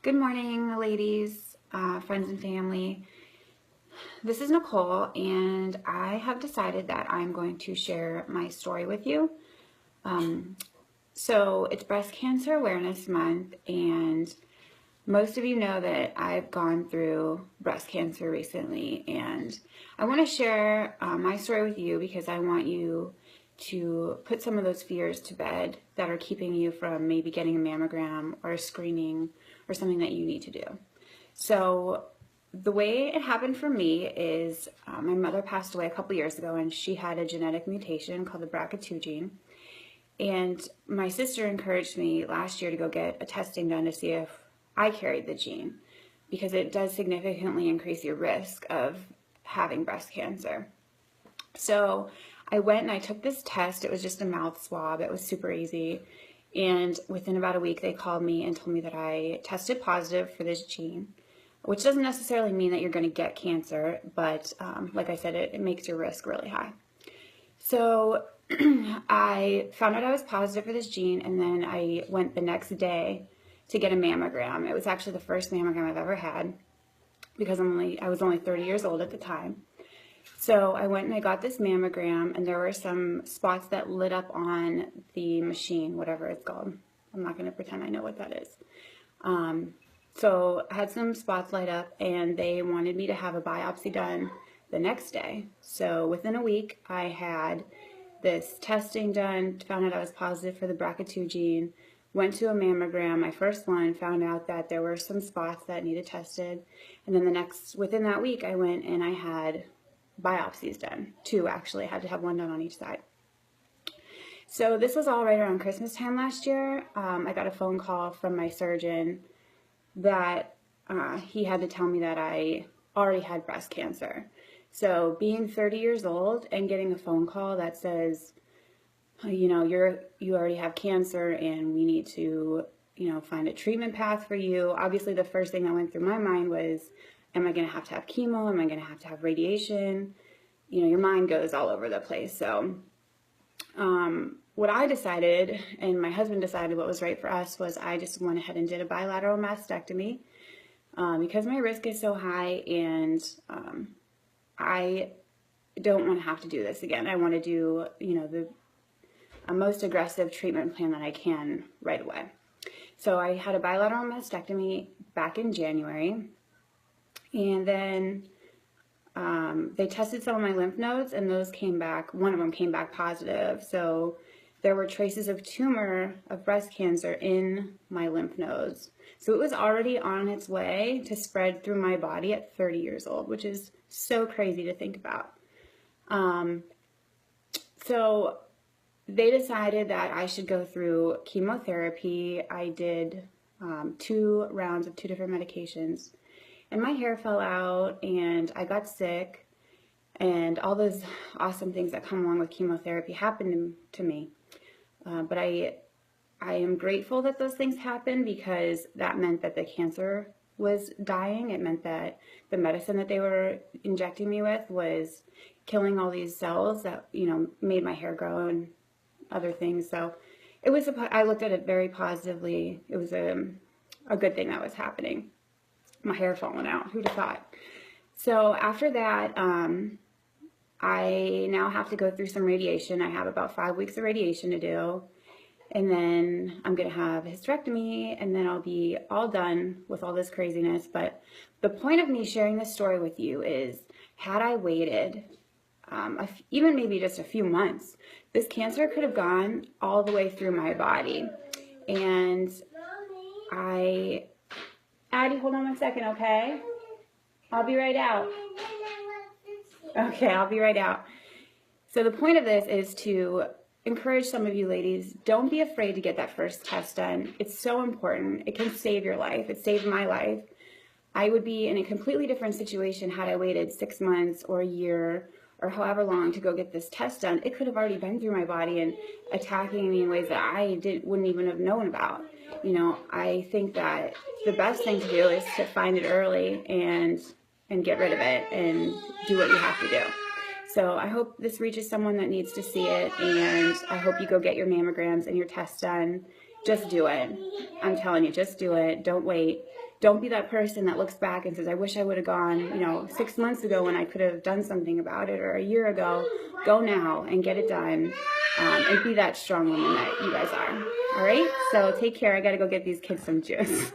Good morning, ladies, friends and family. This is Nicole, and I have decided that I'm going to share my story with you. So it's Breast Cancer Awareness Month, and most of you know that I've gone through breast cancer recently, and I want to share my story with you because I want you to put some of those fears to bed that are keeping you from maybe getting a mammogram or a screening or something that you need to do. So the way it happened for me is my mother passed away a couple years ago, and she had a genetic mutation called the BRCA2 gene. And my sister encouraged me last year to go get a testing done to see if I carried the gene, because it does significantly increase your risk of having breast cancer. So I went and I took this test. It was just a mouth swab. It was super easy. And within about a week, they called me and told me that I tested positive for this gene, which doesn't necessarily mean that you're going to get cancer, but like I said, it makes your risk really high. So I found out I was positive for this gene, and then I went the next day to get a mammogram. It was actually the first mammogram I've ever had because I was only 30 years old at the time. So I went and I got this mammogram, and there were some spots that lit up on the machine, whatever it's called. I'm not going to pretend I know what that is. So I had some spots light up, and they wanted me to have a biopsy done the next day. So within a week, I had this testing done, found out I was positive for the BRCA2 gene, went to a mammogram, my first one, found out that there were some spots that needed tested, and then within that week, I went and I had biopsies done. 2 actually, I had to have 1 done on each side. So this was all right around Christmas time last year. I got a phone call from my surgeon that he had to tell me that I already had breast cancer. So being 30 years old and getting a phone call that says, you know, you already have cancer and we need to, find a treatment path for you. Obviously, the first thing that went through my mind was, am I going to have chemo? Am I going to have radiation? Your mind goes all over the place. So what I decided, and my husband decided what was right for us, was I just went ahead and did a bilateral mastectomy because my risk is so high, and I don't want to have to do this again. I want to do, the most aggressive treatment plan that I can right away. So I had a bilateral mastectomy back in January, and then they tested some of my lymph nodes, and those came back, one of them came back positive. So there were traces of tumor of breast cancer in my lymph nodes. So it was already on its way to spread through my body at 30 years old, which is so crazy to think about. So they decided that I should go through chemotherapy. I did 2 rounds of 2 different medications, and my hair fell out, and I got sick, and all those awesome things that come along with chemotherapy happened to me. But I am grateful that those things happened, because that meant that the cancer was dying. It meant that the medicine that they were injecting me with was killing all these cells that, made my hair grow and other things. So I looked at it very positively. It was a good thing that was happening. My hair falling out, who'd have thought? So after that, I now have to go through some radiation. I have about 5 weeks of radiation to do, and then I'm going to have a hysterectomy, and then I'll be all done with all this craziness. But the point of me sharing this story with you is, had I waited even maybe just a few months, this cancer could have gone all the way through my body. And Addie, hold on 1 second, okay? I'll be right out. Okay, I'll be right out. So the point of this is to encourage some of you ladies, don't be afraid to get that first test done. It's so important. It can save your life. It saved my life. I would be in a completely different situation had I waited 6 months or a year or however long to go get this test done. It could have already been through my body and attacking me in ways that I wouldn't even have known about. I think that the best thing to do is to find it early and get rid of it and do what you have to do. So I hope this reaches someone that needs to see it, and I hope you go get your mammograms and your tests done. Just do it. I'm telling you, just do it. Don't wait. Don't be that person that looks back and says, I wish I would have gone, 6 months ago when I could have done something about it, or a year ago. Go now and get it done, and be that strong woman that you guys are. All right? So take care. I got to go get these kids some juice.